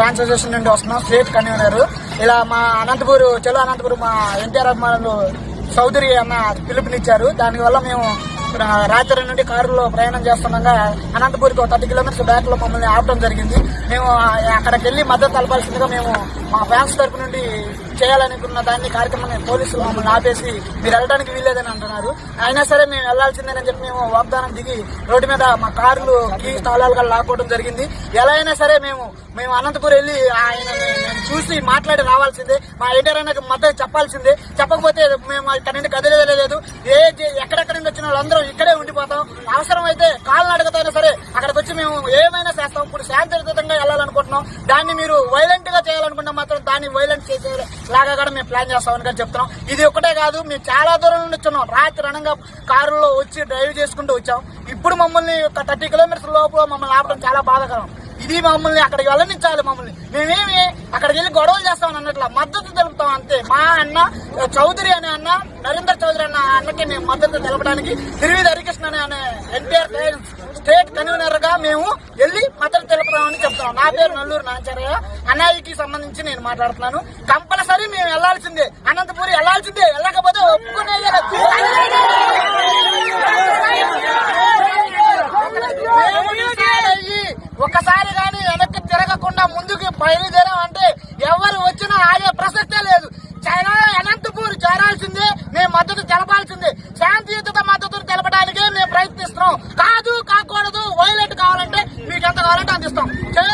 Fans association నుండి వస్తున్నాం, state convener. ఇలా మా అనంతపూర్ చెలో అనంతపురం మా ఎన్టీఆర్ అభిమానులు చౌదరి అన్న పిలుపునిచ్చారు. దానివల్ల మేము రాత్రి నుండి కారులో ప్రయాణం చేస్తుండగా అనంతపూర్కి 30 కిలోమీటర్స్ బ్యాక్ లో మమ్మల్ని ఆపడం జరిగింది. మేము అక్కడికి వెళ్లి మద్దతు తెలపాల్సిందిగా మేము మా ఫ్యాన్స్ తరపు నుండి చేయాలనుకున్న దాన్ని కార్యక్రమాన్ని పోలీసులు మమ్మల్ని ఆపేసి మీరు వెళ్ళడానికి వీల్లేదని అంటున్నారు. అయినా సరే మేము వెళ్లాల్సిందేనని చెప్పి మేము వాగ్దానం దిగి రోడ్డు మీద మా కార్లు కీ తాళాలుగా లాక్కోవడం జరిగింది. ఎలా అయినా సరే మేము అనంతపూర్ వెళ్లి ఆయన చూసి మాట్లాడి రావాల్సిందే. మా ఎన్టీఆర్ అన్నకి మద్దతు చెప్పాల్సిందే. చెప్పకపోతే మేము ఇక్కడ నుండి కదిలేదు. ఎక్కడెక్కడ నుండి వచ్చిన వాళ్ళందరూ ఇక్కడే ఉండిపోతాం. అవసరం అయితే కాళ్ళు అడగతైనా సరే అక్కడికి వచ్చి మేము ఏమైనా చేస్తాం. ఇప్పుడు శాంతియుతంగా వెళ్ళాలనుకుంటున్నాం. దాన్ని మీరు వైలెంట్ గా చేయాలనుకుంటే మాత్రం దాన్ని వైలెంట్ చేసే లాగా కూడా మేము ప్లాన్ చేస్తామని కానీ చెప్తున్నాం. ఇది ఒకటే కాదు, మేము చాలా దూరం నుండి వచ్చున్నాం. రాత్రి రణంగా కారులో వచ్చి డ్రైవ్ చేసుకుంటూ వచ్చాం. ఇప్పుడు మమ్మల్ని 30 కిలోమీటర్ల లోపు మమ్మల్ని ఆపడం చాలా బాధాకరం. ఇది మమ్మల్ని అక్కడికి వెళ్ళనించాలి. మమ్మల్ని మేమేమి అక్కడికి వెళ్ళి గొడవలు చేస్తామని అన్నట్ల మద్దతు తెలుపుతాం అంతే. మా అన్న చౌదరి అనే అన్న, నరేందర్ చౌదరి అన్న అన్నకి మేము మద్దతు తెలపడానికి తిరువిధి హరికృష్ణ అనే ఎన్టీఆర్ స్టేట్ కన్వీనర్ గా మేము వెళ్లి మద్దతు తెలుపుతామని చెప్తున్నాం. నా పేరు నల్లూరు నాచార్య. అన్నయ్యకి సంబంధించి నేను మాట్లాడుతున్నాను. కంపల్సరీ మేము వెళ్లాల్సిందే, అనంతపూర్ వెళ్లాల్సిందే. వెళ్ళకపోతే ఒప్పుకునేది ఒక్కసారి కానీ వెనక్కి తిరగకుండా ముందుకు బయలుదేరామంటే ఎవరు వచ్చినా ఆగే ప్రసక్తే లేదు. అనంతపూర్ చేరాల్సిందే, మేము మద్దతు తెలపాల్సిందే. శాంతియుత మద్దతు తెలపడానికే మేము ప్రయత్నిస్తున్నాం. కాదు కాకూడదు, వైలెంట్ కావాలంటే మీకు ఎంత కావాలంటే అందిస్తాం. జై